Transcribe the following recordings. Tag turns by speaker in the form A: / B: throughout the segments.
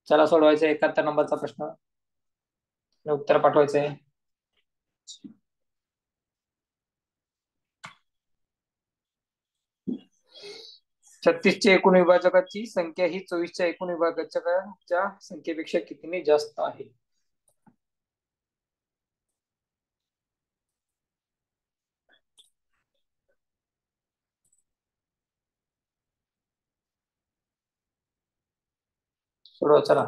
A: चला सोडवायचा 71 नंबरचा प्रश्न आणि उत्तर पाठवायचंय. छत्तीसच्या एकूण विभाजकाची संख्या ही 24च्या एकूण विभाजकाच्या संख्येपेक्षा कितीने जास्त आहे? सोडवा चला.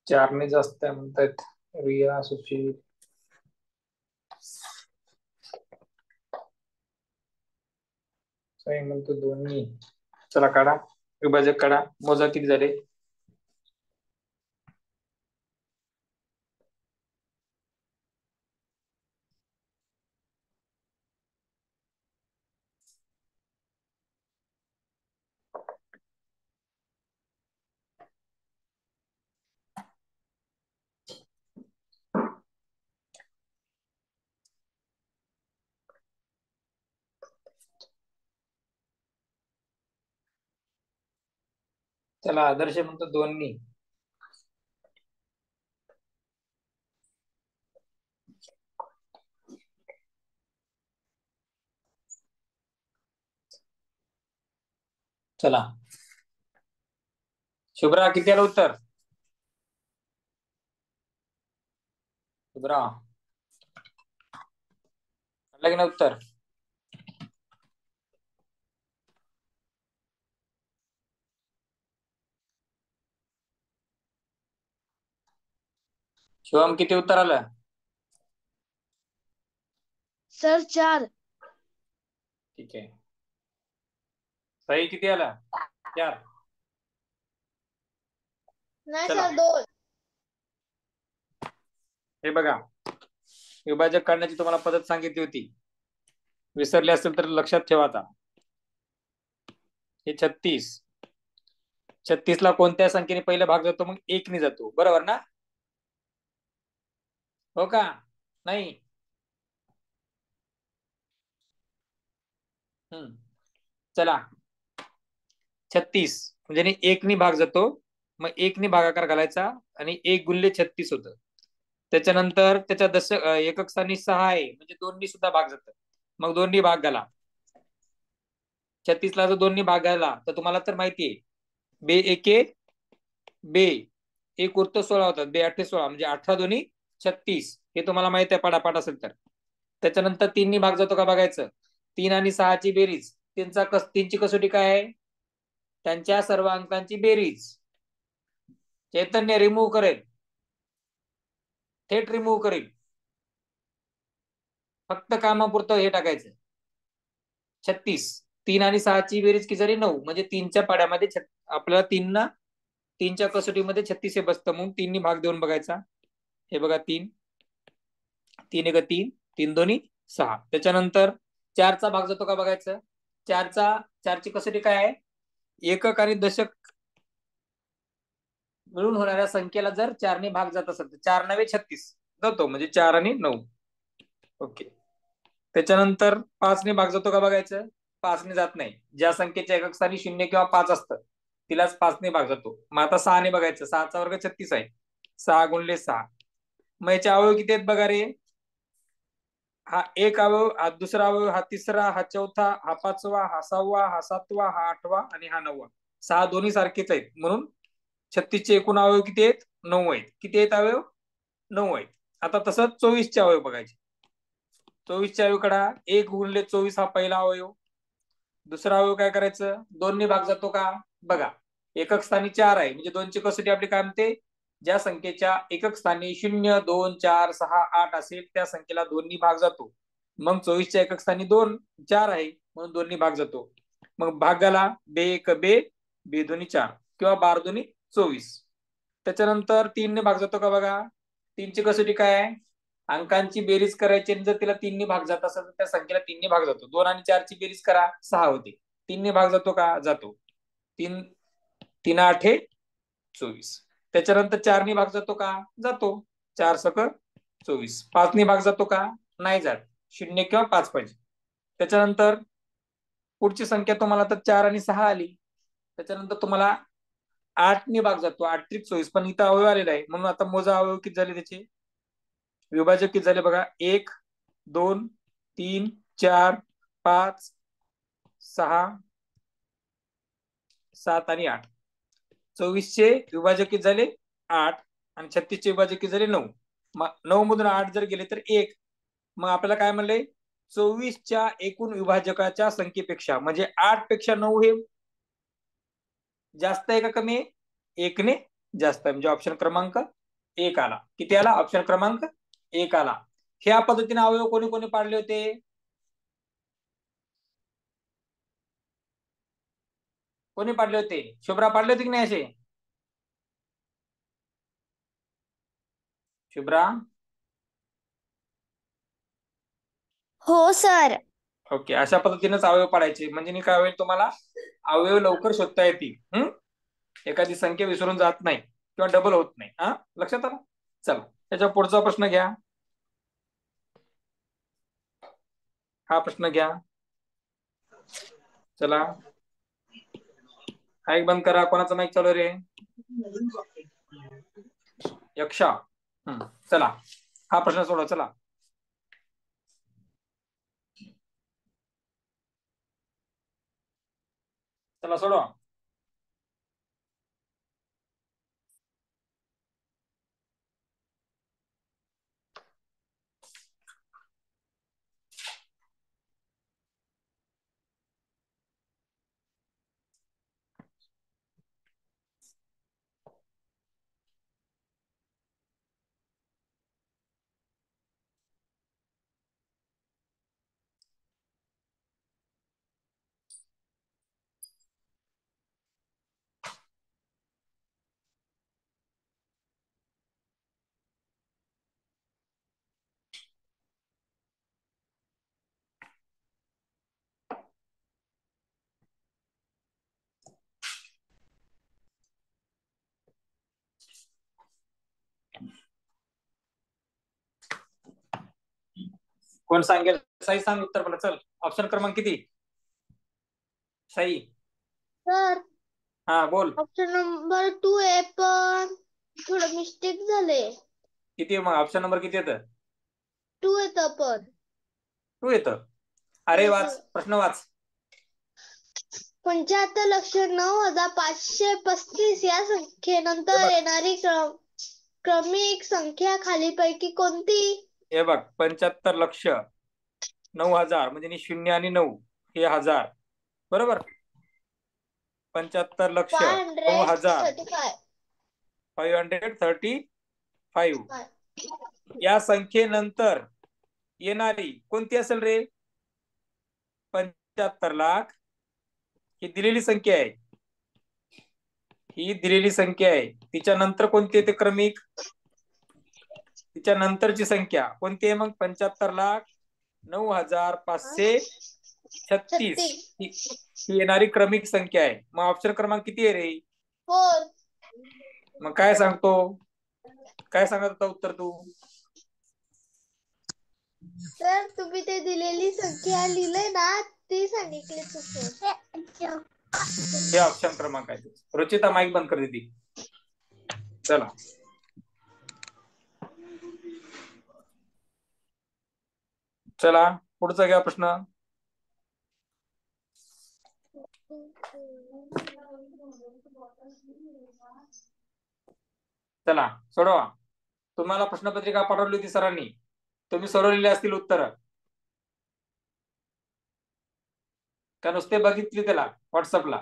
A: चारने जास्त आहे म्हणतायत रिया सुशील. सही म्हणतो दोन्ही. चला काढा विभाजक काढा, मोजा किती झाले. चला आदर्श म्हणतो दोन्ही. चला शुभ्रा किती आलं उत्तर? शुभ्रा आलं की नाही उत्तर? शिवम किती उत्तर आलं?
B: सर 4.
A: ठीक आहे. सही किती आला? 4.
B: नाही
A: चला
B: सर 2.
A: हे बघा विभाजक काढण्याची तुम्हाला पद्धत सांगितली होती, विसरले असेल तर लक्षात ठेवा. आता हे 36 ला कोणत्या संख्येने पहिला भाग जातो? मग 1 ने जातो, बरोबर ना? हो का नाही? चला 36 म्हणजे 1 ने भाग जातो, मग 1 ने भागाकार घालायचा आणि 1 गुणिले 36 होतं. त्याच्यानंतर त्याच्या एकक स्थानी 6 आहे म्हणजे 2 ने सुद्धा भाग जातं, मग 2 ने भाग घाला. 36 ला जर 2 ने भाग घाला तर तुम्हाला तर माहितीये बे एके बे, एक उरतो 16 होतात, बे 8 16 म्हणजे 18 दोन्ही 36. हे तुम्हाला माहित आहे पाठापाठ असेल तर. त्याच्यानंतर 3 ने भाग जातो का बघायचं. 3 आणि 6 ची बेरीज, तीनची कसोटी काय आहे? त्यांच्या सर्व अंकांची बेरीज. चैतन्य रिमूव्ह करेल, थेट रिमूव्ह करेल, फक्त कामापुरतं हे टाकायचं 36. 3 आणि 6 ची बेरीज किती झाली? 9. म्हणजे 3च्या पाड्यामध्ये आपल्याला 3च्या कसोटीमध्ये 36 हे बसतं, म्हणून 3 ने भाग देऊन बघायचा. हे बघा 3 3 3 3 2 6. त्याच्यानंतर 4चा भाग जातो का बघायचं. 4ची कसोटी काय आहे? एकक आणि दशक मिळून होणाऱ्या संख्येला जर 4ने भाग जात असेल तर 4 9 36 जातो, म्हणजे 4 आणि 9. ओके. त्याच्यानंतर 5ने भाग जातो का बघायचं. 5ने जात नाही. ज्या संख्येच्या एकक स्थानी 0 किंवा 5 असतं तिलाच 5ने भाग जातो. मग आता 6ने बघायचं. 6चा वर्ग 36 आहे. 6 गुणिले 6. मग याचे अवयव किती आहेत बघा रे. हा एक अवयव, हा दुसरा अवयव, हा तिसरा, हा चौथा, हा 5वा, हा 6वा, हा 7वा, हा 8वा आणि हा 9वा. 6 दोन्ही सारखेच आहेत, म्हणून 36चे एकूण अवयव किती आहेत? 9 आहेत. किती आहेत अवयव? 9 आहेत. आता तसंच 24चे अवयव बघायचे. 24च्या अवयवकडा 1 गुणिले 24 हा पहिला अवयव. दुसरा अवयव काय करायचं? 2ने भाग जातो का बघा. एकक स्थानी 4 आहे, म्हणजे 2ची कसोटी आपली काय म्हणते? ज्या संख्येच्या एकक स्थानी 0 2 4 6 8 असेल त्या संख्येला 2ने भाग जातो. मग 24च्या एकक स्थानी 2 4 आहे, म्हणून 2ने भाग जातो. मग भागाला बे एक बे, बे दोन्ही 4 किंवा 12 दोन्ही 24. त्याच्यानंतर 3ने भाग जातो का बघा. 3ची कसोटी काय आहे? अंकांची बेरीज करायची आणि जर तिला 3ने भाग जात असेल तर त्या संख्येला 3ने भाग जातो. 2 आणि 4ची बेरीज करा, 6 होते. 3ने भाग जातो का? जातो. 3 3 8 24. त्याच्यानंतर 4ने भाग जातो का? जातो. 4 सक 24. 5ने भाग जातो का? नाही जात. 0 किंवा 5 पाहिजे. त्याच्यानंतर पुढची संख्या तुम्हाला तर 4 आणि 6 आली. त्याच्यानंतर तुम्हाला 8ने भाग जातो. 8 त्रिक 24, पण इथं अवयव आलेला आहे, म्हणून आता मोजा अवयव किती झाले त्याचे. विभाजक किती झाले बघा. 1 2 3 4 5 6 7 आणि 8. 24चे विभाजक किती झाले? 8 आणि 36चे विभाजक किती झाले? 9. मग 9 मधून 8 जर गेले तर 1. मग आपल्याला काय म्हणले? 24च्या एकूण विभाजकाच्या संख्येपेक्षा, म्हणजे 8 पेक्षा 9 हे जास्त आहे का कमी आहे? 1ने जास्त आहे, म्हणजे ऑप्शन क्रमांक 1 आला. किती आला? ऑप्शन क्रमांक 1 आला. ह्या पद्धतीने अवयव कोणी कोणी पाडले होते? कोणी पाडले होते? शुभ्रा पाडले होते की नाही असे? शुभ्रा?
B: हो सर.
A: ओके. अशा पद्धतीनेच अवयव पाडायचे, म्हणजे काय होईल तुम्हाला? अवयव लवकर शोधता येतील. एखादी संख्या विसरून जात नाही किंवा डबल होत नाही. लक्षात आलं? चला त्याच्या पुढचा प्रश्न घ्या. हा प्रश्न घ्या. चला माईक बंद करा. कोणाचा माईक चालू रे? यक्षा. चला हा प्रश्न सोडवा. चला चला सोडवा. कोण सांगेल? साई सांग उत्तर मला. चल ऑप्शन क्रमांक किती? साई.
B: सर
A: हा बोल.
B: ऑप्शन नंबर 2 आहे, पण थोडं मिस्टेक झाले.
A: किती मग? ऑप्शन नंबर किती येतं?
B: 2 येतं पण.
A: 2 येतं. अरे वाच प्रश्न वाच.
B: 75,09,535 या संख्येनंतर येणारी क्रमिक संख्या खालीपैकी कोणती?
A: हे बघ, 75,09,000 म्हणजे 0 आणि 9 हे 1000, बरोबर. 75,09,000 535 या संख्येनंतर येणारी कोणती असेल रे? 75 लाख ही दिलेली संख्या आहे. ही दिलेली संख्या आहे. तिच्या नंतर कोणती येते क्रमिक? तिच्या नंतरची संख्या कोणती आहे मग? 75,09,535 36 ही येणारी क्रमिक संख्या आहे. मग ऑप्शन क्रमांक किती आहे रे?
B: 4.
A: मग काय सांगतो? काय सांगत होता उत्तर तू?
B: सर तुम्ही ते दिलेली संख्या लिहिलंय ना ती सांगितली चुकून.
A: हे ऑप्शन क्रमांक आहे. रुचिता माईक बंद कर दीदी. चला चला पुढचा घ्या प्रश्न. चला सोडवा. तुम्हाला प्रश्नपत्रिका पाठवली होती सरांनी, तुम्ही सोडवलेली असतील उत्तर का नुसते बघितली त्याला व्हॉट्सअपला?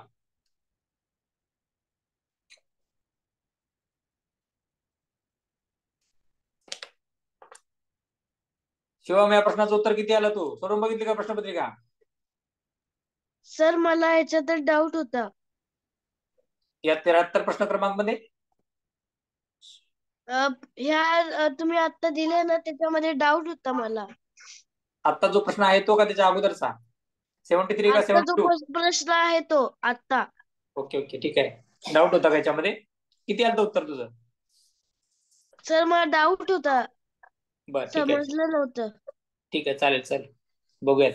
A: शिवम, या प्रश्नाचं उत्तर किती आलं? तू सोडून बघितली का प्रश्नपत्रिका?
B: सर मला ह्याच्यात डाऊट होता.
A: या 73 प्रश्न क्रमांक मध्ये
B: ह्या तुम्ही आता दिले ना त्याच्यामध्ये डाऊट होता मला.
A: आता जो प्रश्न आहे तो का त्याच्या अगोदरचा? 73 का
B: आता जो
A: 72?
B: प्रश्न आहे तो आता.
A: ओके ओके ठीक आहे. डाऊट होता का याच्यामध्ये? किती आलं उत्तर तुझं?
B: सर मला डाऊट होता,
A: बरं ठीक आहे.
B: समजलं नव्हतं.
A: ठीक आहे चालेल चालेल बघूयात.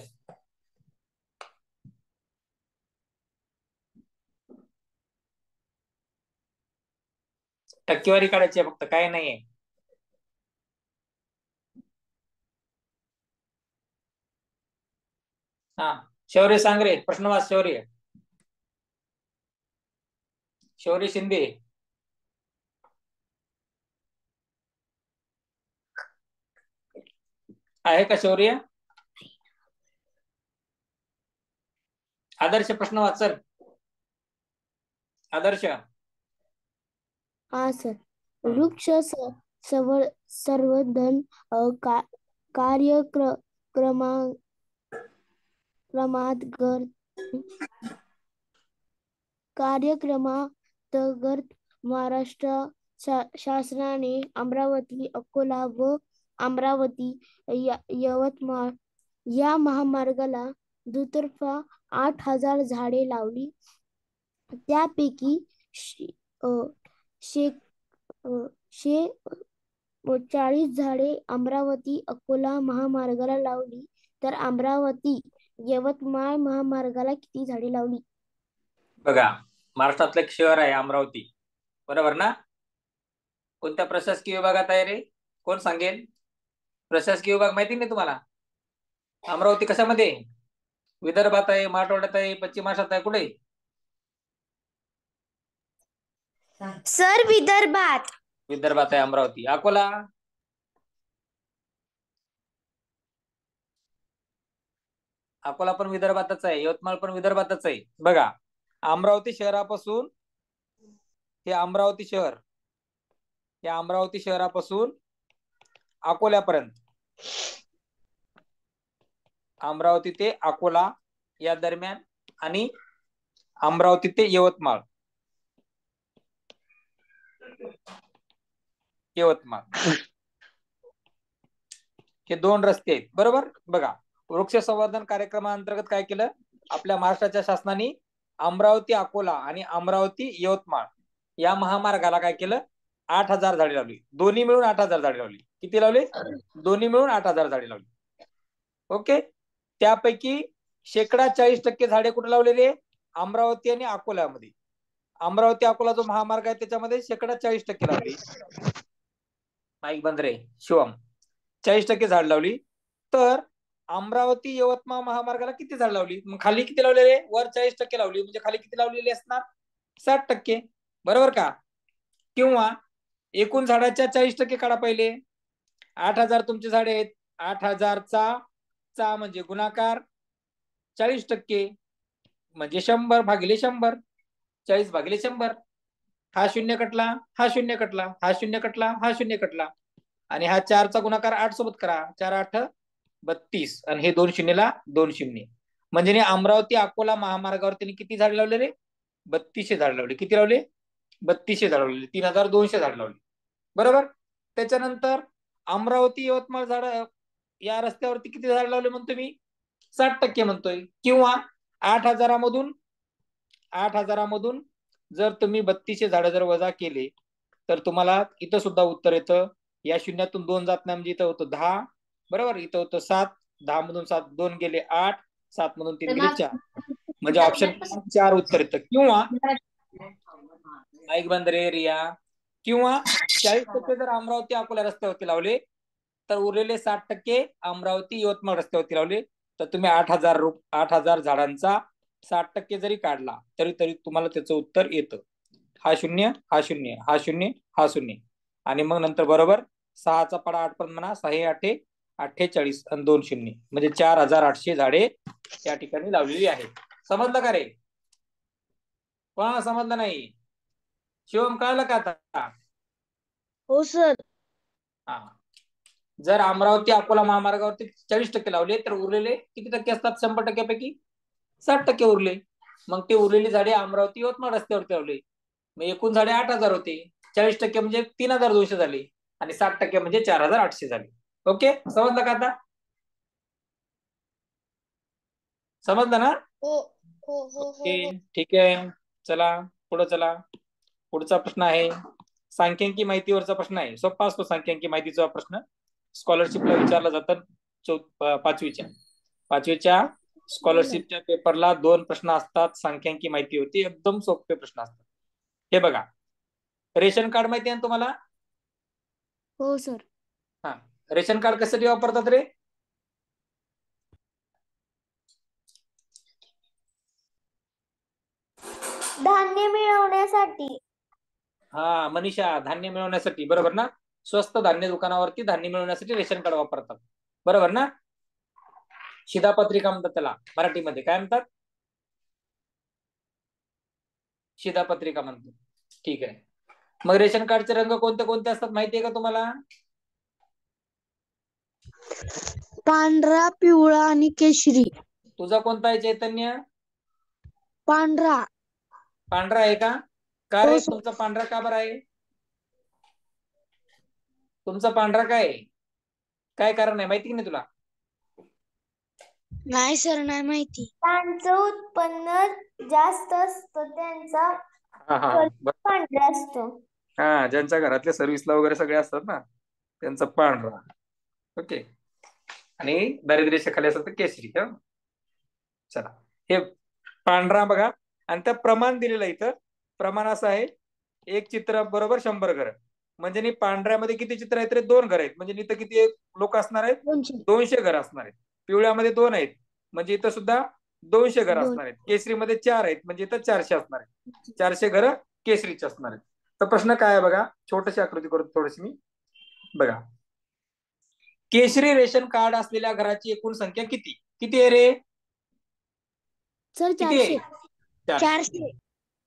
A: टक्केवारी काढायची आहे फक्त, काय नाहीये. हा शौर्य सांग रे, प्रश्न वाच शौर्य. शौर्य शिंदे. आहे का शौर्य? आदर्श प्रश्न वाच सर. आदर्श.
C: हा सर. वृक्ष संवर्धन कार्यक्रमांतर्गत महाराष्ट्र शासनाने अमरावती, अकोला व अमरावती यवतमाळ या महामार्गाला दुतर्फा 8,000 झाडे लावली. त्यापैकी 40 झाडे अमरावती अकोला महामार्गाला लावली. तर अमरावती यवतमाळ महामार्गाला किती झाडे लावली?
A: बघा, महाराष्ट्रातलं एक शहर आहे अमरावती, बरोबर ना? कोणत्या प्रशासकीय विभागात आहे रे? कोण सांगेल? प्रशासकीय विभाग माहिती नाही तुम्हाला? अमरावती कशामध्ये? विदर्भात आहे, मराठवाड्यात आहे, पश्चिम महाराष्ट्रात आहे, कुठे?
B: सर विदर्भात.
A: विदर्भात आहे अमरावती. अकोला? अकोला पण विदर्भातच आहे, यवतमाळ पण विदर्भातच आहे. बघा, अमरावती शहरापासून हे अमरावती शहर, या अमरावती शहरापासून अकोल्यापर्यंत, अमरावती ते अकोला या दरम्यान, आणि अमरावती ते यवतमाळ, हे 2 रस्ते आहेत, बरोबर? बघा, वृक्ष संवर्धन कार्यक्रमाअंतर्गत काय केलं आपल्या महाराष्ट्राच्या शासनाने? अमरावती अकोला आणि अमरावती यवतमाळ या महामार्गाला काय केलं? 8,000 झाडे लावली. दोन्ही मिळून 8,000 झाडे लावली. किती लावले? दोन्ही मिळून 8,000 झाडे लावली. ओके. त्यापैकी 40% झाडे कुठे लावलेले? अमरावती आणि अकोल्यामध्ये. अमरावती अकोला जो महामार्ग आहे त्याच्यामध्ये 40% लावली. माईक बंद रे शिवम. 40% झाड लावली. तर अमरावती यवतमाळ महामार्गाला किती झाड लावली? मग खाली किती लावलेले? वर 40% लावली, म्हणजे खाली किती लावलेली असणार? 60%, बरोबर का? किंवा एकूण झाडाच्या 40% काढा पहिले. 8,000 तुमचे झाडे आहेत, 8,000 चा म्हणजे गुणाकार 40%, म्हणजे 100 भागिले 100, 40 भागिले 100. हा शून्य कटला, हा शून्य कटला, हा शून्य कटला, हा शून्य कटला, आणि हा 4चा गुणाकार 8 सोबत करा. 4 8 32, आणि हे 2 शून्यला 2 शून्य, म्हणजे अमरावती अकोला महामार्गावर त्यांनी किती झाड लावले रे? 3200 झाड लावले. किती लावले? 3200 झाड लावले. 3,200 झाड लावले, बरोबर? त्याच्यानंतर अमरावती यवतमाळ झाड या रस्त्यावरती किती झाड लावले म्हणतो मी? 60% म्हणतोय. किंवा 8,000मधून जर तुम्ही 3200 झाडं जर वजा केले तर तुम्हाला इथं सुद्धा उत्तर येतं. या शून्यातून 2 जात नाही म्हणजे इथं होतं 10, बरोबर. इथं होतं 7, 10 मधून 7 2 गेले 8, 7 मधून 3 गेले 4, म्हणजे ऑप्शन 4 उत्तर येतं. किंवा ऐक बंद रे रिया. किंवा 40% जर अमरावती अकोला रस्त्यावरती लावले तर उरलेले 60% अमरावती यवतमाळ रस्त्यावरती लावले तर तुम्ही 8,000 झाडांचा 60% जरी काढला तरी तुम्हाला त्याचं उत्तर येतं. हा शून्य, हा शून्य, हा शून्य, हा शून्य, आणि मग नंतर बरोबर 6चा पाडा 8 पर्यंत म्हणा. 6 8 48 आणि 2 शून्य, म्हणजे 4,800 झाडे या ठिकाणी लावलेली आहेत. समजलं का रे? कोणाला समजलं नाही? शिवम कळलं का आता?
C: हो सर.
A: हा. जर अमरावती अकोला महामार्गावरती 40% लावले तर उरलेले किती टक्के असतात? 100% पैकी 60% उरले. मग ते उरलेली झाडे अमरावती यवतमाळ रस्त्यावरती लावले. मग एकूण झाडे 8,000 होते. 40% म्हणजे 3,200 झाले आणि 60% म्हणजे 4,800 झाले. ओके, समजलं का आता? समजलं ना?
B: हो हो हो
A: ओके,
B: हो.
A: ठीक आहे. चला पुढे चला. पुढचा प्रश्न आहे सांख्यिकी माहितीवरचा प्रश्न आहे. सोपा असतो सांख्यिकी माहितीचा प्रश्न. स्कॉलरशिपला विचारला जातात. पाचवीच्या स्कॉलरशिपच्या पेपरला 2 प्रश्न असतात सांख्यिकी माहितीवरती. एकदम सोपे प्रश्न असतात. हे बघा, रेशन कार्ड माहिती आहे ना तुम्हाला?
C: हो सर.
A: हा, रेशन कार्ड कशासाठी वापरतात रे?
B: धान्य मिळवण्यासाठी.
A: हा मनीषा, धान्य मिळवण्यासाठी, बरोबर ना. स्वस्त धान्य दुकानावरती धान्य मिळवण्यासाठी रेशन कार्ड वापरतात, बरोबर ना. शिधापत्रिका म्हणतात त्याला. मराठीमध्ये काय म्हणतात? शिधापत्रिका म्हणतात. ठीक आहे. मग रेशन कार्डचे रंग कोणते कोणते असतात माहिती आहे का तुम्हाला?
C: पांढरा, पिवळा आणि केशरी.
A: तुझा कोणता आहे चैतन्य?
C: पांढरा.
A: पांढरा आहे का? का
C: हो
A: रे
C: सर.
A: तुमचा पांढरा का बरं आहे? तुमचा पांढरा काय काय कारण आहे माहिती की नाही तुला?
C: नाही सर, नाही माहिती.
B: त्यांचं उत्पन्न जास्त असतं, त्यांचा
A: हा हा
B: कलर पांढरा असतो.
A: हा, ज्यांच्या घरातले सर्व्हिसला वगैरे सगळे असतात ना त्यांचा पांढरा. ओके, आणि दारिद्र्य खाली असतात केशरी. हा, चला हे पांढरा बघा. आणि त्या प्रमाण दिलेलं इथं. प्रमाण असं आहे, एक चित्र बरोबर 100 घर. म्हणजे पांढऱ्यामध्ये किती चित्र आहेत रे? 2 घर आहेत. म्हणजे इथं किती लोक असणार आहेत? 200 घर असणार आहेत. पिवळ्यामध्ये 2 आहेत म्हणजे इथं सुद्धा 200 घर असणार आहेत. केसरीमध्ये 4 आहेत म्हणजे इथं 400 असणार आहेत. 400 घर केसरीचे असणार आहेत. तर प्रश्न काय आहे बघा, छोटीशी आकृती करतो थोडीशी मी. बघा, केशरी रेशन कार्ड असलेल्या घराची एकूण संख्या किती किती आहे रे?
C: सर
A: किती आहे?
C: 400.
A: 400.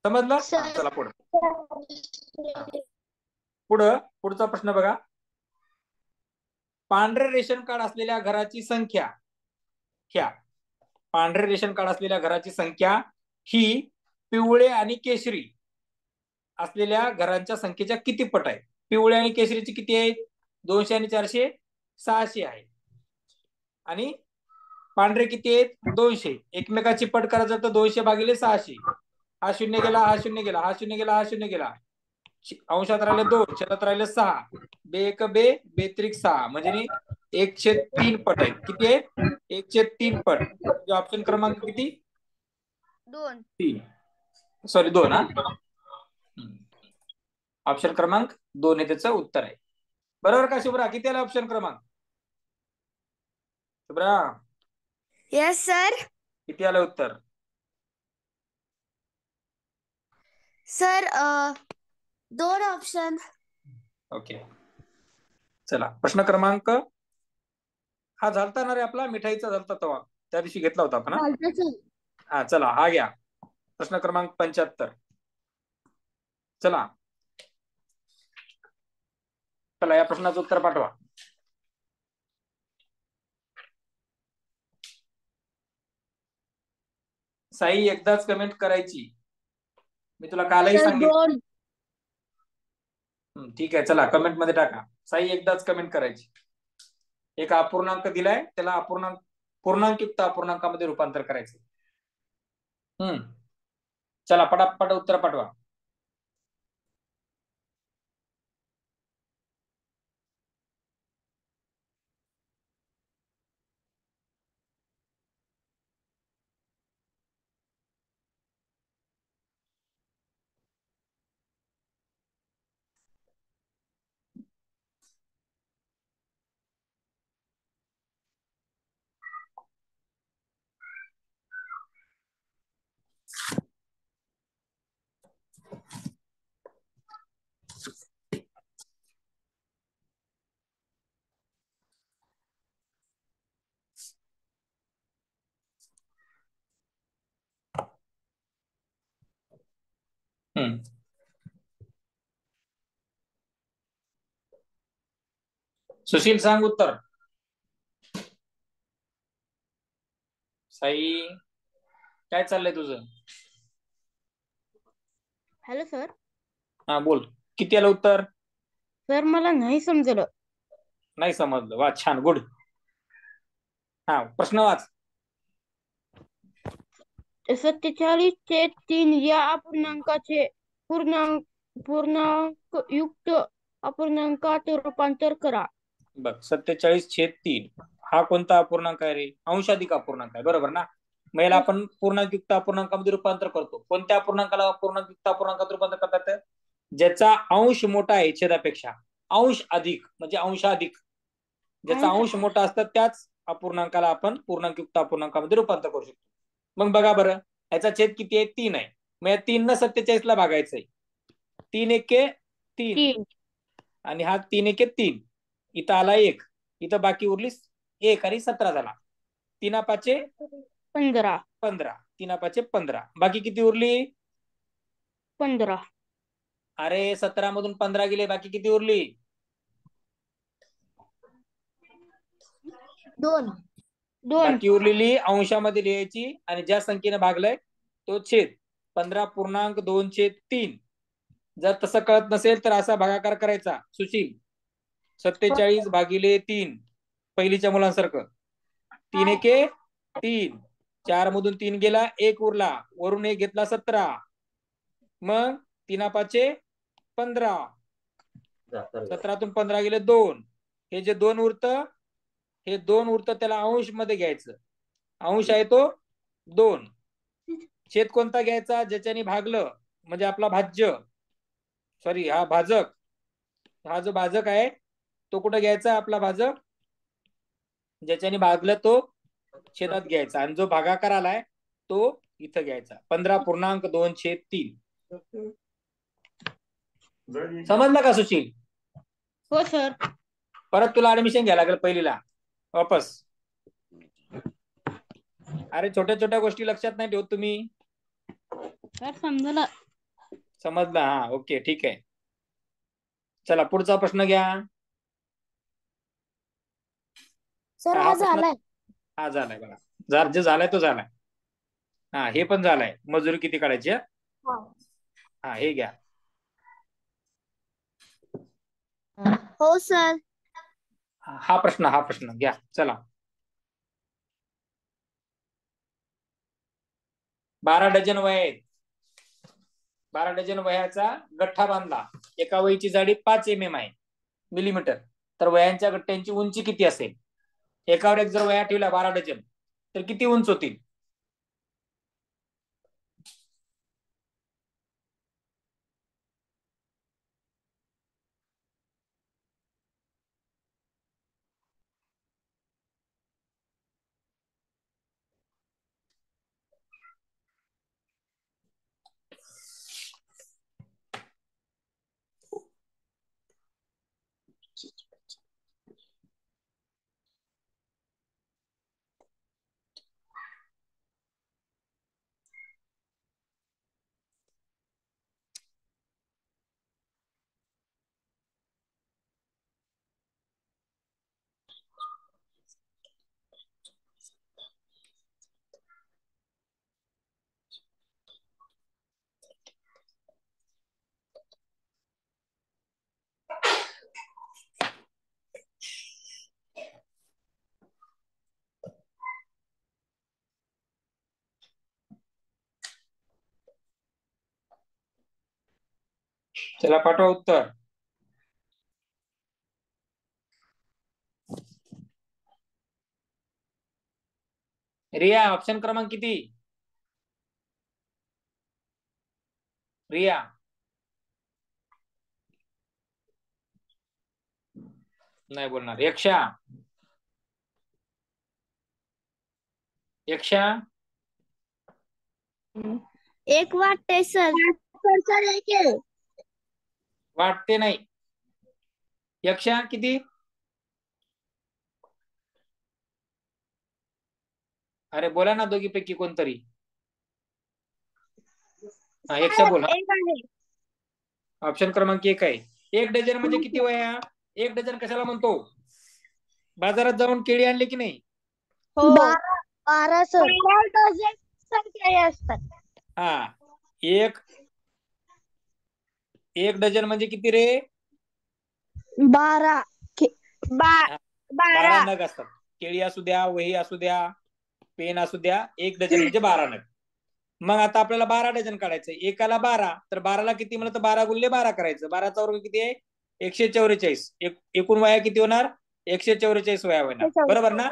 A: समजलं? चला पुढे. पुढचा प्रश्न बघा. पांढरे रेशन कार्ड असलेल्या घराची संख्या, ह्या पांढरे रेशन कार्ड असलेल्या घराची संख्या ही पिवळे आणि केशरी असलेल्या घरांच्या संख्येच्या किती पट आहे? पिवळे आणि केशरीची किती आहे? 200 आणि 400 600 आहे. आणि पांढरे किती आहेत? 200. एकमेकाची पट करायचं तर 200 भागिले 600. हा शून्य गेला, हा शून्य गेला, हा शून्य गेला, हा शून्य गेला. अंशात राहिले 2, छेदात राहिले 6. बे एक बे, बेत्रिक 6, म्हणजे 1/3 पट आहेत. किती आहेत? 1/3 पट. म्हणजे ऑप्शन क्रमांक किती?
C: 2.
A: 3. सॉरी 2. हा, ऑप्शन क्रमांक 2 हे त्याचं उत्तर आहे. बरोबर का शुभ्रा? किती आला ऑप्शन क्रमांक? Shubhra,
B: yes sir.
A: किती आलं उत्तर?
B: Sir 2 option.
A: ओके, चला प्रश्न क्रमांक हा झालता ना रे आपला, मिठाईचा झालता तेव्हा, त्या दिवशी घेतला होता आपण. हा चला, हा घ्या प्रश्न क्रमांक 75. चला चला, या प्रश्नाचं उत्तर पाठवा. साई, एकदाच कमेंट करायची, मी तुला कालही सांगितलं. ठीक आहे, चला कमेंट मध्ये टाका. साई, एकदाच कमेंट करायची. एक अपूर्णांक दिलाय त्याला अपूर्णांक पूर्णांकयुक्त अपूर्णांकामध्ये रूपांतर करायचं. चला पटापट उत्तर पाठवा. सुशील सांग उत्तर. साई काय चाललंय तुझं?
C: Hello sir.
A: हा बोल, किती आलं उत्तर?
C: सर मला नाही समजलं.
A: नाही समजलं, वा छान, गुड. हा प्रश्न वाच.
C: 47/3 या अपूर्णांकाचे पूर्णांकयुक्त अपूर्णांकात रूपांतर करा.
A: बघ 47/3 हा कोणता अपूर्णांक आहे रे? अंशाधिक अपूर्णांक आहे, बरोबर ना? मग याला आपण पूर्णांकयुक्त अपूर्णांकामध्ये रूपांतर करतो. कोणत्या अपूर्णांकाला पूर्णांकयुक्त अपूर्णांकात रूपांतर करतात? ज्याचा अंश मोठा आहे छेदापेक्षा. अंश अधिक म्हणजे अंशाधिक, ज्याचा अंश मोठा असतात त्याच अपूर्णांकाला आपण पूर्णांकयुक्त अपूर्णांकामध्ये रूपांतर करू शकतो. मग बघा बरं, याचा छेद किती आहे? 3 आहे. मग या 3 न 47 ला भागायचंय. 3 एके 3 आणि हा 3 एके 3. इथं आला 1, इथं बाकी उरली 1 आणि 17 झाला. 3 पाचे
C: 15.
A: 3 पाचे 15. बाकी किती उरली?
C: 15.
A: अरे 17 मधून 15 गेले, बाकी किती उरली?
C: 2.
A: बाकी उरलेली अंशामध्ये लिहायची आणि ज्या संख्येने भागलंय तो छेद. 15.2/3. जर तसं कळत नसेल तर असा भागाकार करायचा सुशील. 47/3 पहिलीच्या मुलांसारखं. 3 एके 3. 4 मधून 3 गेला, 1 उरला, वरून 1 घेतला 17. मग 3 पाचे 15. 17तून 15 गेले 2. हे जे 2 उरत, हे 2 उरत त्याला अंश मध्ये घ्यायचं. अंश आहे तो 2. छेद कोणता घ्यायचा? ज्याच्याने भागलं, म्हणजे आपला भाज्य, सॉरी हा भाजक. हा जो भाजक आहे तो कुठे घ्यायचा? आपला भाजक ज्याच्याने भागलं तो छेदात घ्यायचा, आणि जो भागाकार आलाय तो इथं घ्यायचा. 15.2/3. समजलं का सुशील?
C: हो सर.
A: परत तुला ऍडमिशन घ्यायला लागेल पहिलीला वापस. अरे छोट्या छोट्या गोष्टी लक्षात नाही ठेवत तुम्ही.
C: सर समजलं.
A: समजलं? हा ओके ठीक आहे. चला पुढचा प्रश्न घ्या.
C: सर
A: हा
C: हा
A: प्रश्न
C: झालाय.
A: हा झालाय बघा. जे झालाय तो झालाय. हा हे पण झालंय. मजुरी किती काढायची? हा हे घ्या.
C: हो सर.
A: हा प्रश्न घ्या. चला 12 डझन वह्या आहेत. 12 डझन वह्याचा गठ्ठा बांधला. एका वहीची जाडी 5 mm आहे, मिलीमीटर. तर वह्यांच्या गठ्ठ्यांची उंची किती असेल? एकावर एक जर वह्या ठेवल्या 12 डझन तर किती उंच होतील? चला पाठवा उत्तर. रिया ऑप्शन क्रमांक किती? रिया नाही बोलणार. यक्षा यक्षा
C: एक वाटते सर.
A: वाटते नाही. यक्षा किती? अरे बोला ना दोघीपैकी कोणतरी. हा यक्षा बोला.
C: एक आहे.
A: ऑप्शन क्रमांक 1 आहे. 1 डझन म्हणजे किती वया? 1 डझन कशाला म्हणतो? बाजारात जाऊन केळी आणली की नाही?
C: हो.
B: 12 सर.
C: 12 डझन संख्या असतात.
A: हा एक डझन म्हणजे किती रे?
C: 12
A: 12 नग असतात. केळी असू द्या, वही असू द्या, पेन असू द्या, 1 डझन म्हणजे 12 नग. मग आता आपल्याला 12 डझन काढायचं. एकाला 12 तर 12ला किती म्हणलं तर 12 गुणिले 12 करायचं. 12चा वर्ग किती आहे? 144. एकूण वया किती होणार? 144 वया होणार. बरोबर ना?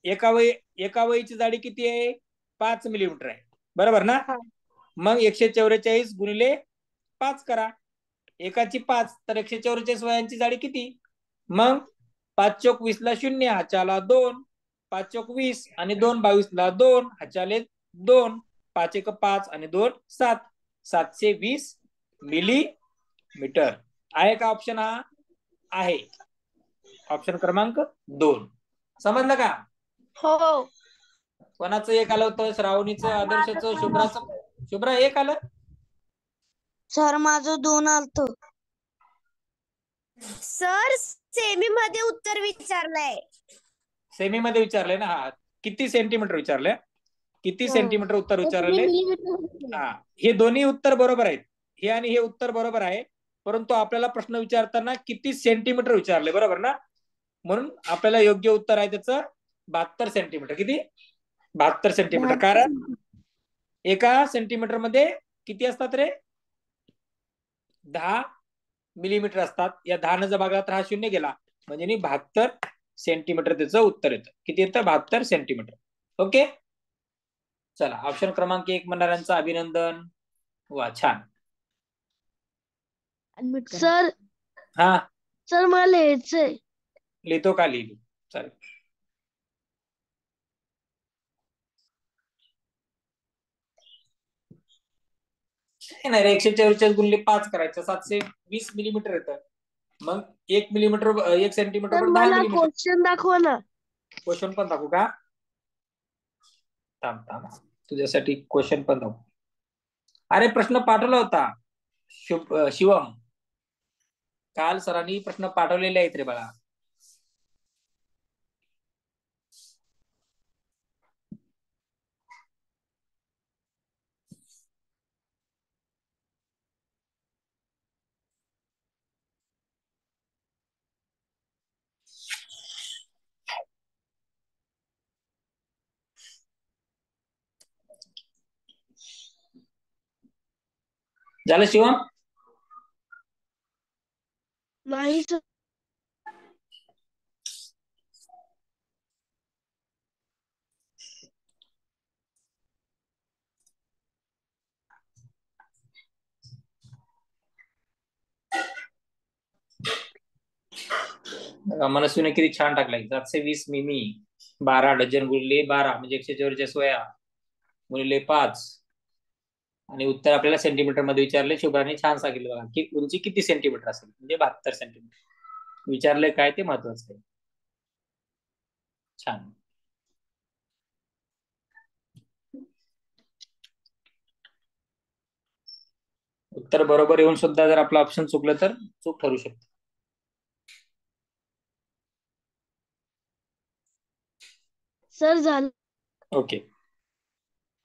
A: एका वहीची जाडी किती आहे? 5 मिलीमीटर आहे. बरोबर ना? मग 144 गुणिले 5 करा. एकाची 5 तर 144 वयांची जाडी किती? मग 5 चोक 20 ला 0, हाच्याला 2. 5 चोक 20 आणि 2 22 ला 2, हाच्याले 2. 5 एक 5 आणि 2 7. 720 मिलीमीटर. आहे का ऑप्शन? हा आहे. ऑप्शन क्रमांक 2. समजलं का?
C: हो.
A: कोणाचं एक आलं होतं? श्रावणीचं, आदर्शचं, शुभ्राचं. शुभ्रा एक आलं.
C: सर माझं 2 आलत. सर सेमी मध्ये उत्तर विचारलंय.
A: सेमी मध्ये विचारलंय ना? हा किती सेंटीमीटर विचारलंय? किती सेंटीमीटर उत्तर विचारले? हा हे दोन्ही उत्तर बरोबर आहेत. हे आणि हे उत्तर बरोबर आहे. परंतु आपल्याला प्रश्न विचारताना किती सेंटीमीटर विचारले, बरोबर ना? म्हणून आपल्याला योग्य उत्तर आहे त्याचं 72 सेंटीमीटर. किती? 72 सेंटीमीटर. कारण एका सेंटीमीटर मध्ये किती असतात रे? 10 मिलीमीटर असतात. या 10 जर भागला तर हा 0 गेला म्हणजे 72 सेंटीमीटर त्याचं उत्तर येतं. किती येतं? 72 सेंटीमीटर. ओके. चला ऑप्शन क्रमांक 1 म्हणणाऱ्यांचं अभिनंदन. वा छान.
C: सर
A: हा
C: सर मला लिहायचंय.
A: लिहितो का? लिहिली. चालेल. नाही रे, 144 गुणिले 5 करायचं. 720 मिलीमीटर येतं. मग 1 मिलीमीटर 1 सेंटीमीटर
C: सर
A: वर 10
C: मला
A: मिलीमीटर.
C: क्वेश्चन दाखवा ना.
A: क्वेश्चन पण दाखवू का? थांब थांब, तुझ्यासाठी क्वेश्चन पण दाखवू. अरे प्रश्न पाठवला होता शिवम. काल सरांनी प्रश्न पाठवलेले आहेत रे बाळा. झालं शिवम?
C: नाही सर.
A: मनस्वीने किती छान टाकलाय. 720 मिमी 12 डझन गुणिले 12 म्हणजे 144 वया गुणिले 5 आणि उत्तर आपल्याला सेंटीमीटर मध्ये विचारले. शुभ्राने छान सांगितलं बघा की उंची किती सेंटीमीटर असेल म्हणजे 72 सेंटीमीटर विचारले. काय ते महत्वाचं आहे. छान. उत्तर बरोबर येऊन सुद्धा जर आपलं ऑप्शन चुकलं तर चूक ठरू शकते.
C: सर झालं.
A: ओके.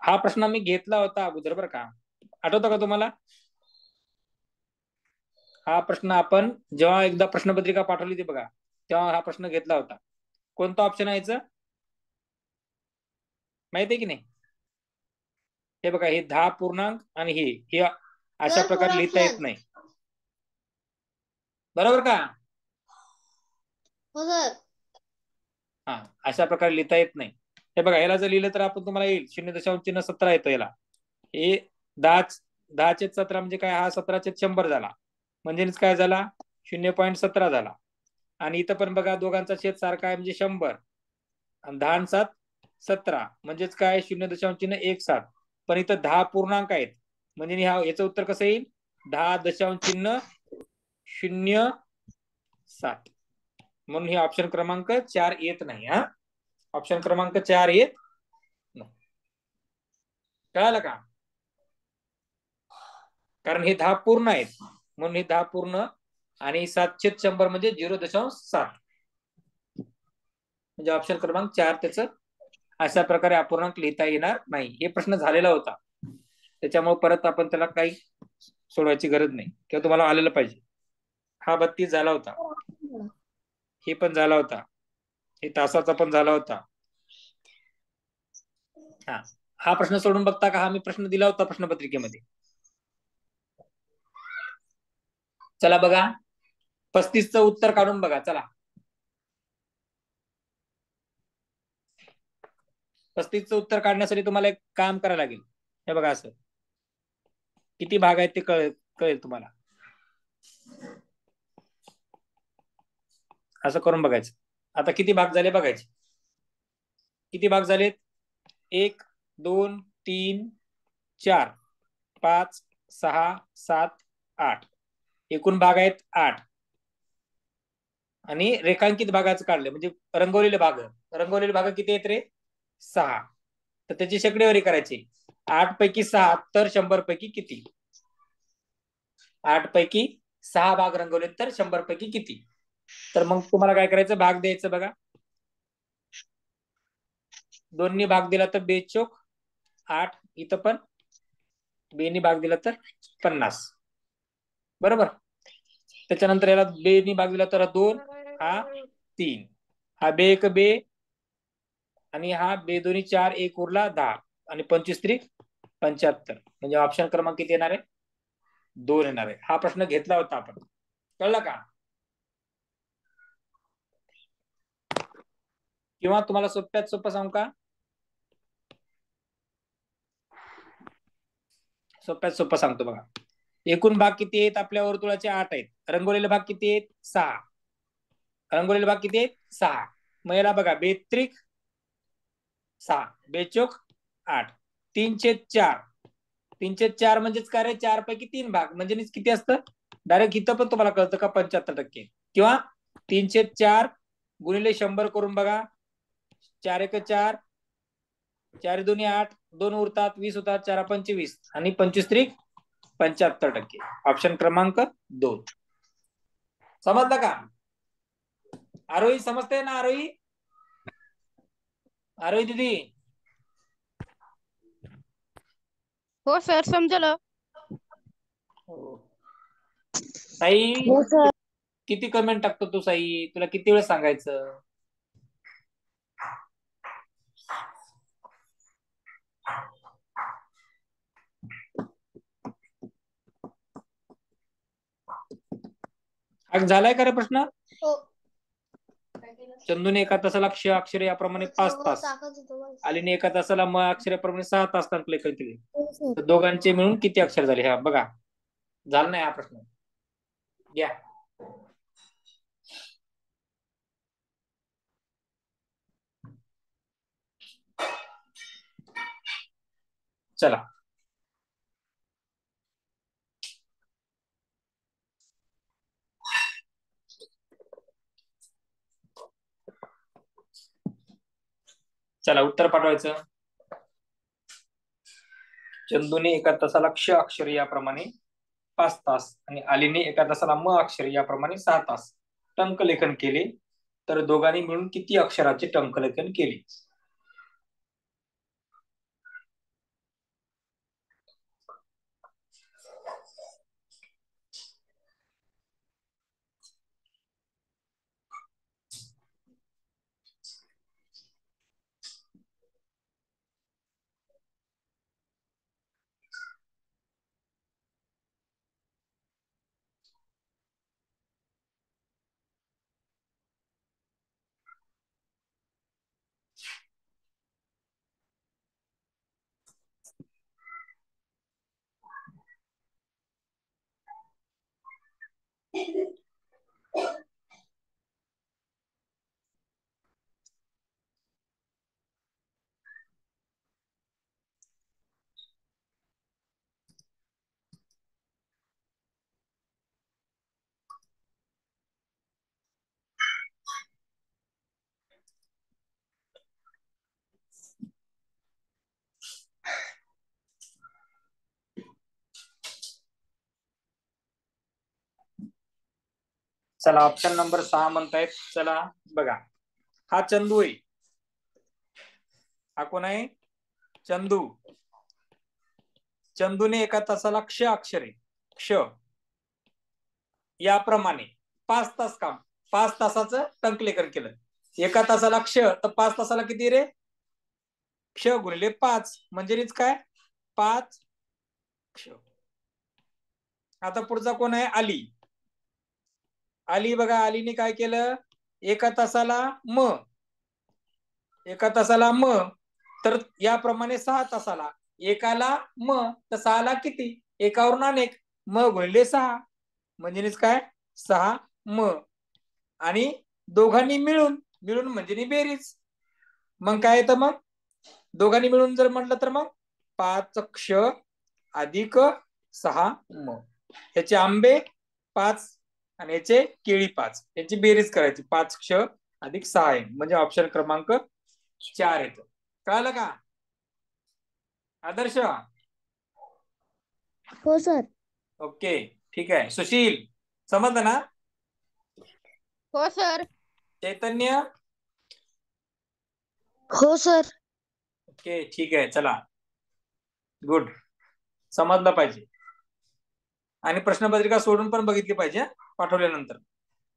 A: हा प्रश्न मी घेतला होता अगोदर बरं का. आठवतं का तुम्हाला? हा प्रश्न आपण जेव्हा एकदा प्रश्नपत्रिका पाठवली होती बघा, तेव्हा हा प्रश्न घेतला होता. कोणता ऑप्शन आहे याचं माहिती आहे की नाही? हे बघा, हे 10 पूर्णांक आणि हे अशा
B: सर
A: प्रकारे लिहिता येत नाही. बरोबर का?
B: हो सर.
A: हा, अशा प्रकारे लिहिता येत नाही. हे बघा, याला जर लिहिलं तर आपण तुम्हाला येईल 0.17 येतं याला. हे 10 10 छेद 17 म्हणजे काय, हा 17/100 झाला, म्हणजेच काय झाला, 0.17 झाला. आणि इथं पण बघा दोघांचा छेद सारखा आहे म्हणजे 100, आणि 10 आणि 7 17 म्हणजेच काय 0.17. पण इथं 10 पूर्णांक आहेत, म्हणजे याचं उत्तर कसं येईल, 10.07. म्हणून हे ऑप्शन क्रमांक 4 येत नाही. हा, ऑप्शन क्रमांक 4 येत नाही. कळालं का? कारण हे 10 पूर्ण आहेत, म्हणून हे 10 पूर्ण, आणि 7/100 म्हणजे 0.7, म्हणजे ऑप्शन क्रमांक 4 त्याचं अशा प्रकारे अपूर्णांक लिहिता येणार नाही. हे प्रश्न झालेला होता, त्याच्यामुळे परत आपण त्याला काही सोडवायची गरज नाही, किंवा तुम्हाला आलेलं पाहिजे. हा 32 झाला होता, हे पण झाला होता, हे तासाचा पण झाला होता. हा प्रश्न सोडून बघता का? हा मी प्रश्न दिला होता प्रश्नपत्रिकेमध्ये. चला बघा, 35चं उत्तर काढून बघा. चला, 35चं उत्तर काढण्यासाठी तुम्हाला एक काम करायला लागेल. हे बघा, असं किती भाग आहेत ते कळेल तुम्हाला. असं करून बघायचं. आता किती भाग झाले बघायचे. किती भाग झालेत? 1 2 3 4 5 6 7 8. एकूण भाग आहेत 8. आणि रेखांकित भागाचं काढलं म्हणजे रंगवलेले भाग किती आहेत रे? 6. तर त्याची शेकडेवारी करायची. 8 पैकी 6 तर 100 पैकी किती? 8 पैकी 6 भाग रंगवले तर 100 पैकी किती? तर मग तुम्हाला काय करायचं, भाग द्यायचं बघा. 2नी भाग दिला तर 2 चोक 8. इथं पण 2नी भाग दिला तर 50. बरोबर. त्याच्यानंतर याला 2नी भाग दिला तर 2, हा 3, हा 2 1 2, आणि हा 2 2 4, 1 उरला 10, आणि 25 त्रिक 75. म्हणजे ऑप्शन क्रमांक किती येणार आहे? 2 येणार आहे. हा प्रश्न घेतला होता आपण. कळलं का? किंवा तुम्हाला सोप्यात सोपं सांगू का? सोप्यात सोपं सांगतो बघा. एकूण भाग किती आहेत आपल्या वर्तुळाचे? 8 आहेत. रंगवलेले भाग किती आहेत? 6. रंगवलेले भाग किती आहेत? 6. मग याला बघा, 2 त्रिक 6, 2 चोक 8, 3/4. 3/4 म्हणजेच काय रे? 4 पैकी 3 भाग, म्हणजे किती असतं? डायरेक्ट इथं पण तुम्हाला कळतं का 75%. किंवा 3/4 गुणिले 100 करून बघा. 4 1 4, 4 2 8, 2 उरतात, 20 होतात, 4 5 20, आणि 25 त्रिक 75%. ऑप्शन क्रमांक 2. समजलं का? आरोही समजते ना? आरोही दीदी?
D: हो सर, समजलं.
A: साई,
C: हो सर.
A: किती कमेंट टाकतो तू साई? तुला किती वेळ सांगायचं? झालाय का रे प्रश्न?
B: हो.
A: चंदूने एका तासाला क्ष अक्षरे याप्रमाणे 5 तास,
B: टाकत होतो बस.
A: आलीने एका तासाला म अक्षराप्रमाणे 6 तास लेखन केले,
C: हो सर.
A: तर दोघांचे मिळून किती अक्षर झाले? हा बघा, झाला नाही हा प्रश्न. घ्या. चला, चला उत्तर पाठवायचं. चंदूने एका तासाला क्ष अक्षर याप्रमाणे 5 तास, आणि आलीने एका तासाला म अक्षर याप्रमाणे 6 तास टंकलेखन केले, तर दोघांनी मिळून किती अक्षराचे टंकलेखन केले? चला ऑप्शन नंबर 6 म्हणतायत. चला बघा, हा चंदू आहे. हा कोण आहे? चंदू. चंदूने एका तासाला क्ष अक्षरे क्ष याप्रमाणे 5 तास काम, 5 तासाचं टंकलेखन केलं. एका तासाला क्ष तर 5 तासाला किती रे? क्ष गुणिले 5 म्हणजे काय? 5 क्ष. आता पुढचा कोण आहे? आली. आली बघा, आलीने काय केलं? एका तासाला तर याप्रमाणे 6 तासाला एकाला तर 6ला किती? एकावरून अनेक गुणिले 6 म्हणजे काय? 6 आणि दोघांनी मिळून म्हणजे बेरीज. मग काय येतं? मग दोघांनी मिळून जर म्हटलं तर मग 5 क्ष अधिक 6 याचे आंबे 5 आणि याचे केळी 5, याची बेरीज करायची. 5 क्ष अधिक 6 आहे म्हणजे ऑप्शन क्रमांक 4 येतो. कळालं का आदर्श?
C: हो सर.
A: ओके ठीक आहे. सुशील समजलं ना?
D: हो सर.
A: चैतन्य?
C: हो सर.
A: ओके ठीक आहे. चला गुड, समजलं पाहिजे. आणि प्रश्नपत्रिका सोडून पण बघितली पाहिजे पाठवल्यानंतर,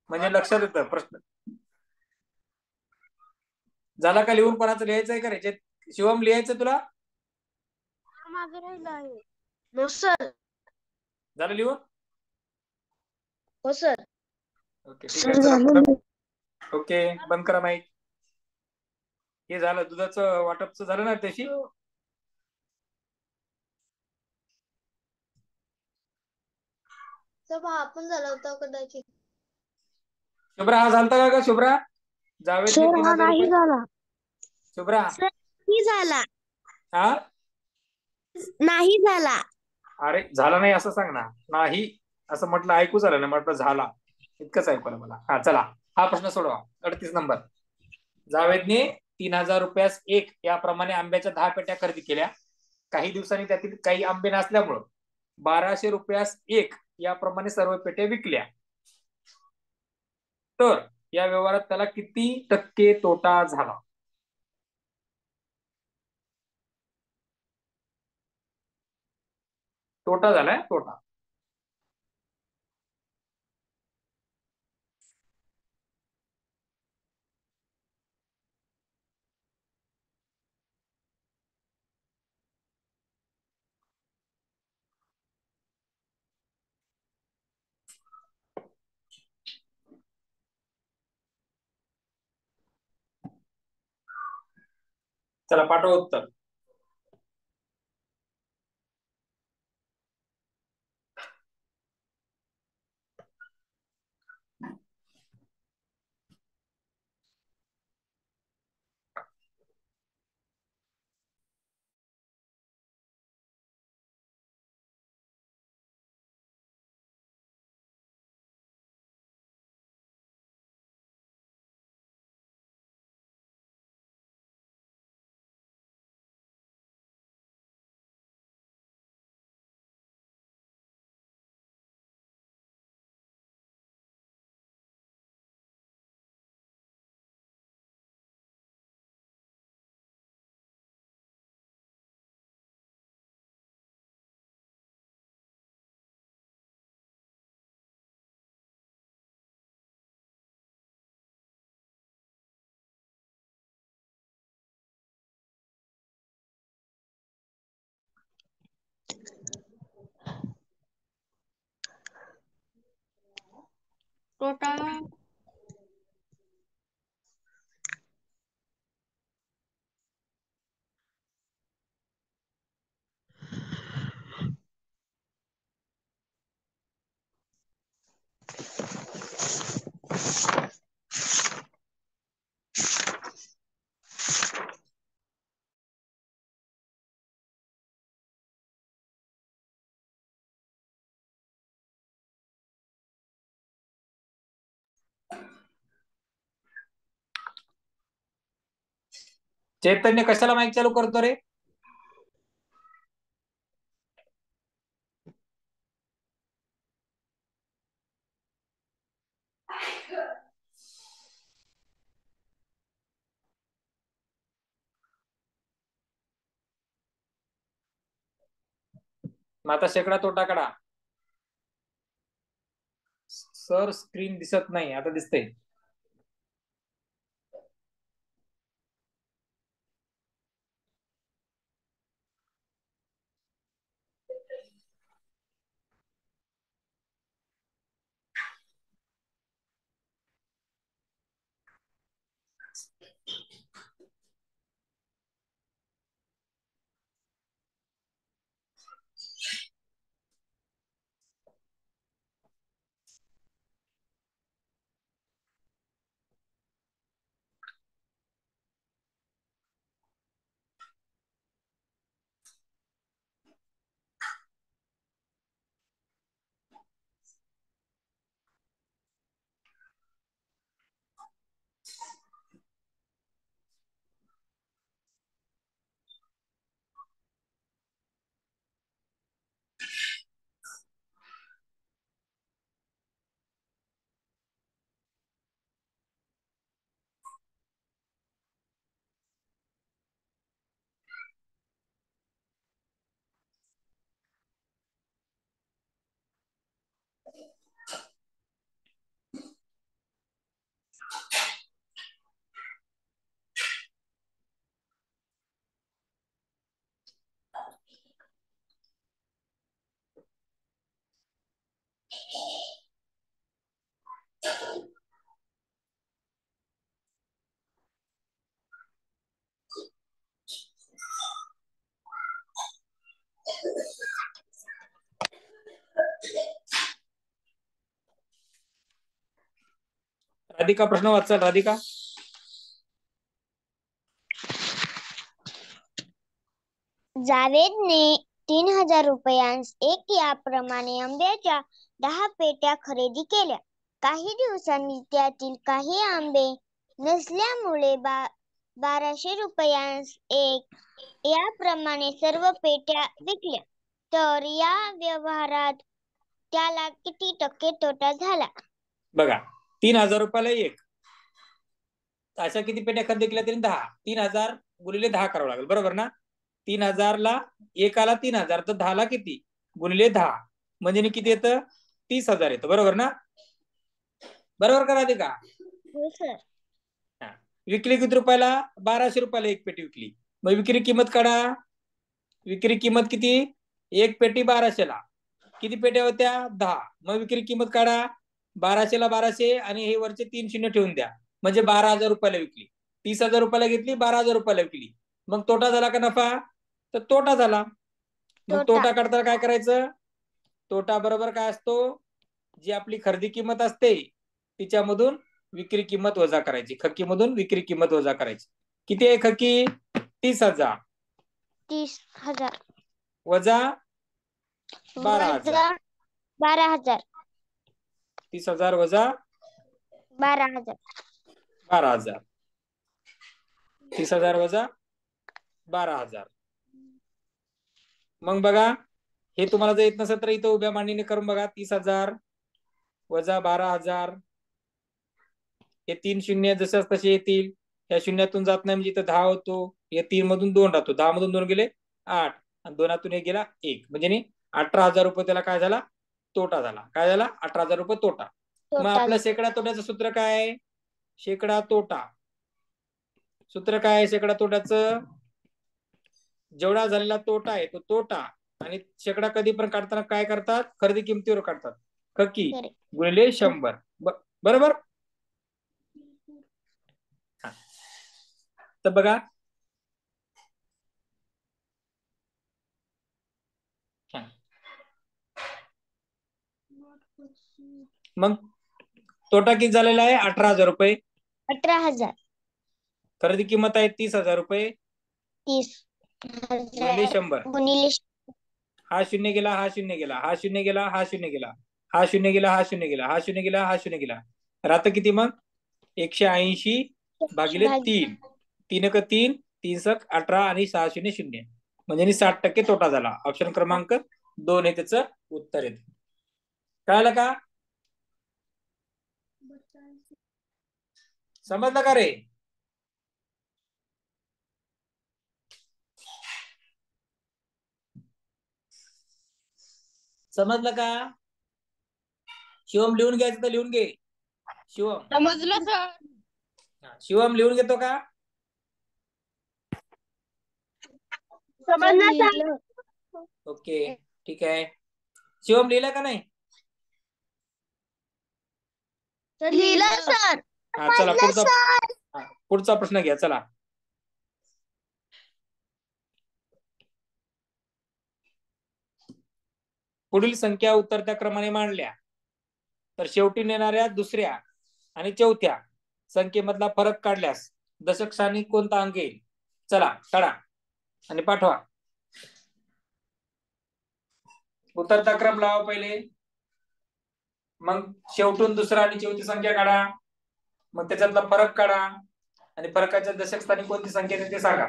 A: म्हणजे लक्षात येतं प्रश्न. झाला का लिहून? कोणाचं लिहायचंय का रे? शिवम लिहायचं तुला?
D: माझं राहिलं आहे.
C: हो सर.
A: झालं लिहून?
C: हो सर.
A: ओके ठीक आहे. चला ओके बंद करा माईक. हे झालं दुधाचं वाटपचं झालं ना त्याशी?
B: तर हा पण झाला होता कदाचित.
A: शुभ्रा हा झालता का शुभ्रा? जावेदने
C: सर
A: 3000
C: हा नाही
A: रुपये.
C: झाला.
A: शुभ्रा
C: नाही झाला.
A: हा
C: नाही झाला.
A: अरे झाला नाही असं सांग ना. नाही असं म्हटलं ऐकू झालं ना, म्हटलं झाला इतकंच ऐकू आलं मला. हा चला हा प्रश्न सोडवा. 38 नंबर. जावेदने 3000 रुपयास एक याप्रमाणे आंब्याच्या 10 पेट्या खरेदी केल्या. काही दिवसांनी त्यातील काही आंबे नसल्यामुळं 1200 रुपयास एक याप्रमाणे सर्व पेट्या विकल्या. तर या व्यवहारात त्याला किती टक्के तोटा झाला? तोटा झालाय तोटा. चला पाठवा उत्तर.
D: तोटा
A: चैतन्य कशाला माईक चालू करतो रे? मग आता शेकडा तोटा काढा. सर स्क्रीन दिसत नाही, आता दिसते. राधिका प्रश्न वाचाल. राधिका,
C: जावेदने 3,000 रुपयांस एक याप्रमाणे आंब्याच्या 10 पेट्या खरेदी केल्या. काही दिवसांनी त्यातील काही आंबे नसल्यामुळे 1,200 रुपयांस एक याप्रमाणे सर्व पेट्या विकल्या. तर या व्यवहारात त्याला किती टक्के तोटा झाला?
A: बघा 3,000 रुपयाला एक, अशा किती पेट्या खरेदी केल्या तरी 10. 3,000 गुणिले 10 करावं लागेल, बरोबर ना? 3,000 ला एकाला 3,000, तर 10 ला किती गुणिले 10 म्हणजे किती येतं? 30,000 येतं, बरोबर ना? बरोबर करा ते का?
C: हो सर.
A: विकली किती रुपयाला? 1,200 रुपयाला एक पेटी विकली. मग विक्री किंमत काढा. विक्री किंमत किती? एक पेटी 1,200 ला. किती पेट्या होत्या? 10. मग विक्री किंमत काढा. 1,200 ला 1,200 आणि हे वरचे 3 शून्य ठेवून द्या, म्हणजे 12,000 रुपयाला विकली. 30,000 रुपयाला घेतली, 12,000 रुपयाला विकली. मग तोटा झाला का नफा? तर तोटा झाला. मग तोटा काढताना काय करायचं? तोटा बरोबर काय असतो? जी आपली खरेदी किंमत असते तिच्यामधून विक्री किंमत वजा करायची. खक्कीमधून विक्री किंमत वजा करायची. किती आहे खक्की? 30,000.
C: 30,000
A: वजा 12,000.
C: 12,000.
A: 30,000 वजा
C: 12,000.
A: 12,000. 30,000 वजा 12,000. मग बघा, हे तुम्हाला जर येत नसेल तर इथं उभ्या मांडीने करून बघा. 30,000 वजा 12,000, हे 3 शून्य जसे तसे येतील. या शून्यातून जात नाही म्हणजे इथं 10 होतो. या 3 मधून 2 राहतो. 10 मधून 2 गेले 8 आणि 2 1 गेला 1, म्हणजे 18,000 रुपये त्याला काय झाला? तोटा झाला. काय झाला? 18,000 रुपये तोटा. मग आपल्या शेकडा तोट्याचं सूत्र काय आहे? शेकडा तोटा सूत्र काय आहे शेकडा तोट्याचं? जेवढा झालेला तोटा आहे तो तोटा, आणि शेकडा कधी पण काढताना काय करतात? खरेदी किमतीवर काढतात. खकी गुणिले 100. बरोबर. तर बघा, मग तोटा किती झालेला आहे? 18,000 रुपये.
C: 18,000.
A: खरेदी किंमत आहे 30,000 रुपये.
C: 30,000
A: गुणिले 100. हा शून्य गेला, हा शून्य गेला, हा शून्य गेला, हा शून्य गेला, हा शून्य गेला, हा शून्य गेला, हा शून्य गेला, हा शून्य गेला. राहतं किती मग? 180 भागिले 3. 3 क 3, 3 सक 18 आणि 6 शून्य शून्य, म्हणजे 60% तोटा झाला. ऑप्शन क्रमांक 2 हे त्याचं उत्तर येत. कळालं का? समजलं का रे? समजलं का? शिवम लिहून घ्यायचं तर लिहून घे. शिवम
D: समजलं सर.
A: शिवम लिहून घेतो का?
D: समजलं सर.
C: लिहिलं.
A: ओके ठीक आहे. शिवम लिहिलं का नाही?
D: लिहिलं सर.
A: हा चला पुढचा प्रश्न घ्या. चला पुढील संख्या उतरत्या क्रमाने मांडल्या तर शेवटी येणाऱ्या दुसऱ्या आणि चौथ्या संख्येमधला फरक काढल्यास दशक स्थानी कोणता अंक येईल? चला काढा आणि पाठवा. उतरता क्रम लावा पहिले, मग शेवटून दुसरा आणि चौथी संख्या काढा, मग त्याच्यातला फरक काढा आणि फरकाच्या दशक स्थानी कोणती संख्या येते ते सांगा.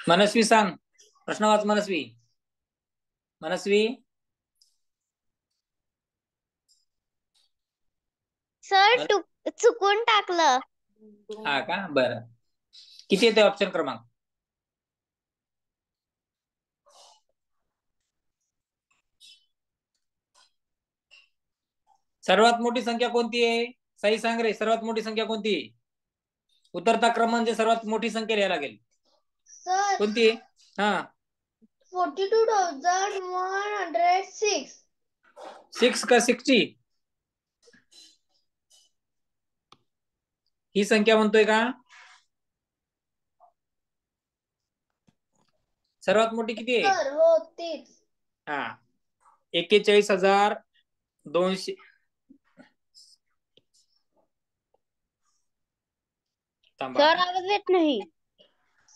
A: मनस्वी सांग, प्रश्न वाच. मनस्वी
B: सर चुकून टाकलं.
A: हा का? बरं. किती येते ऑप्शन क्रमांक? सर्वात मोठी संख्या कोणती आहे? सही सांग रे. सर्वात मोठी संख्या कोणती आहे? उतरता क्रम म्हणजे सर्वात मोठी संख्या लिहायला लागेल.
B: सर
A: कोणती आहे? हा
B: 42,106.
A: 6 का 60? ही संख्या म्हणतोय का? सर्वात मोठी किती आहे?
B: सर हो तीच.
A: हा 41,200. थांबा,
D: सर आवाज येत नाही.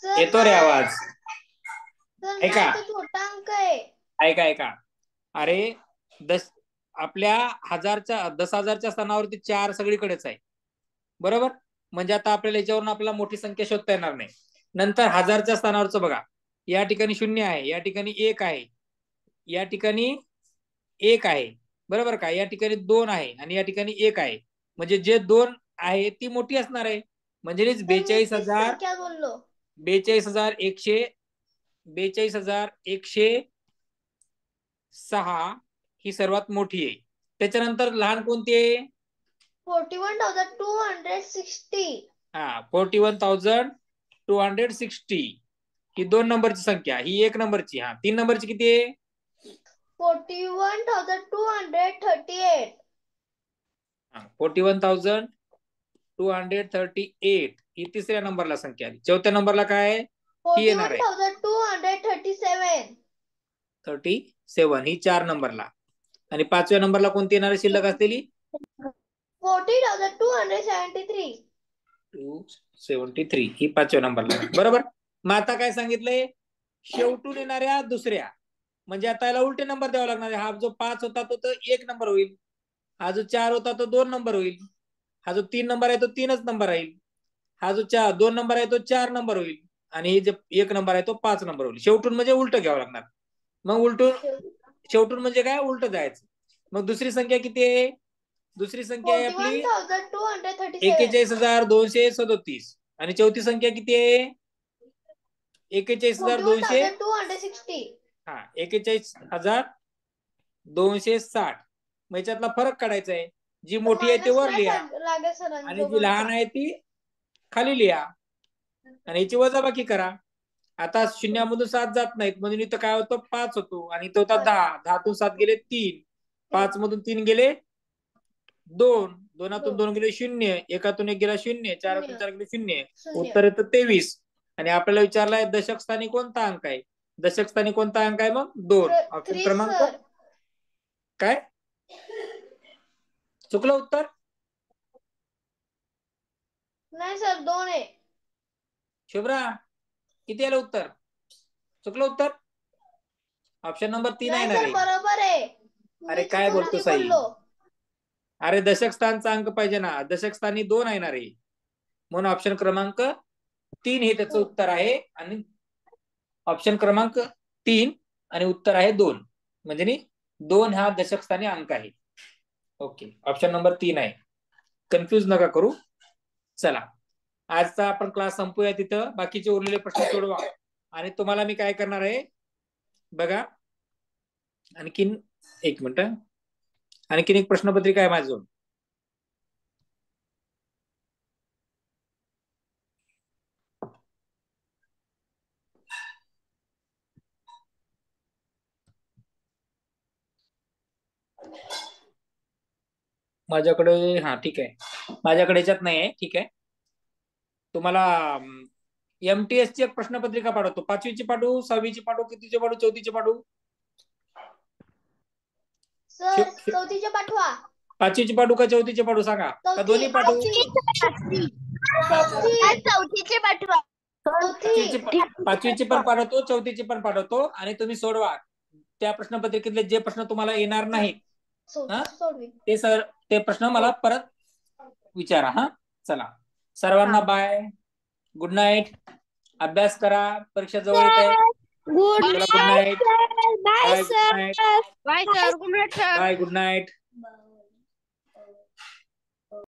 B: सर
A: येतो रे आवाज.
B: सर
A: ऐका.
B: नाही, तो छोटा अंक आहे.
A: ऐका. अरे आपल्या 10,000च्या स्थानावरती 4 सगळीकडेच आहे, बरोबर? म्हणजे आता आपल्याला याच्यावरून आपल्याला मोठी संख्या शोधता येणार नाही. नंतर 1000च्या स्थानावरचं बघा, या ठिकाणी 0 आहे, या ठिकाणी 1 आहे, या ठिकाणी 1 आहे, बरोबर का? या ठिकाणी 2 आहे आणि या ठिकाणी 1 आहे. म्हणजे जे 2 आहे ती मोठी असणार आहे. म्हणजे 42,000
B: संख्या बोललो.
A: 42,106 ही सर्वात मोठी आहे. त्याच्यानंतर लहान कोणती आहे?
B: 41,260.
A: हा 41,260 ही 2 नंबरची संख्या, ही 1 नंबरची. हा 3 नंबरची किती आहे?
B: 41,238.
A: 41,238 ही तिसऱ्या नंबरला संख्या आली. चौथ्या नंबरला काय ही येणार आहे?
B: 41,237.
A: 37 ही 4 नंबरला. आणि 5व्या नंबरला कोणती येणार आहे शिल्लक असलेली?
B: 40,273.
A: 273 ही 5व्या नंबरला, बरोबर? मग आता काय सांगितलंय? शेवटून येणाऱ्या दुसऱ्या, म्हणजे आता याला उलटे नंबर द्यावा लागणार आहे. हा जो 5 होता तो 1 नंबर होईल, हा जो 4 होता तो 2 नंबर होईल, हा जो 3 नंबर आहे तो 3च नंबर राहील, हा जो 2 नंबर आहे तो 4 नंबर होईल, आणि हे जे 1 नंबर आहे तो 5 नंबर होईल. शेवटून म्हणजे उलट घ्यावं लागणार. मग शेवटून म्हणजे काय? उलट जायचं. मग दुसरी संख्या किती आहे? दुसरी संख्या आहे आपली
B: 41,237.
A: 41,237 आणि चौथी संख्या किती आहे? 41,200
B: 41,260.
A: हा 41,260. मग याच्यातला फरक काढायचा आहे. जी मोठी आहे ते वर लिहा
B: लागेल सरांनी
A: आणि जी लहान आहे ती खाली लिहा आणि याची वजाबाकी करा. आता शून्यामधून 7 जात नाहीत म्हणून इथं काय होतं 5 होतो आणि इथं होता 10. 10तून 7 गेले 3. 5 मधून 3 गेले 2. 2तून 2 गेले 0. 1तून 1 गेला 0. 4तून 4 गेले 0. उत्तर येतं 23. आणि आपल्याला विचारलाय दशक स्थानी कोणता अंक आहे. दशक स्थानी कोणता अंक आहे मग 2. ऑप्शन क्रमांक काय चुकलं उत्तर?
B: नाही सर 2 आहे.
A: शुभ्रा किती आलं उत्तर? चुकलं उत्तर? ऑप्शन नंबर 3 आहे ना रे.
B: बरोबर आहे.
A: अरे काय बोलतो साई? अरे दशक स्थानचा अंक पाहिजे ना. दशक स्थानी 2 आहे ना रे. म्हणून ऑप्शन क्रमांक 3 हे त्याचं उत्तर आहे आणि ऑप्शन क्रमांक 3 आणि उत्तर आहे 2. म्हणजे 2 हा दशक स्थानी अंक आहे. ओके ऑप्शन नंबर 3 आहे. कन्फ्यूज नका करू. चला आजचा आपण क्लास संपूया तिथं. बाकीचे उरलेले प्रश्न सोडवा आणि तुम्हाला मी काय करणार आहे बघा. आणखीन एक मिनिट. आणखीन एक प्रश्नपत्रिका आहे माझ्याजवळ. माझ्याकडे हा ठीक आहे. माझ्याकडे याच्यात नाही आहे. ठीक आहे तुम्हाला MTS ची एक प्रश्नपत्रिका पाठवतो. 5वीची पाठवू, 6वीची पाठवू, कितीची पाठवू, 4थीची पाठवू?
B: सर 4थीचे पाठवा.
A: 5वीची पाठवू का 4थीची पाठवू सांगा. का दोन्ही पाठवू?
D: 4थीचे पाठवा.
A: 5वीची पण पाठवतो, 4थीची पण पाठवतो आणि तुम्ही सोडवा. त्या प्रश्नपत्रिकेतले जे प्रश्न तुम्हाला येणार नाही ते प्रश्न मला परत विचारा. हा चला सर्वांना बाय. Good night. अभ्यास करा. परीक्षा जवळ येत आहे.
C: Good
A: good night.
C: Bye
A: bye. Good night.
D: Bye sir. Good night sir.
A: Bye. Good night.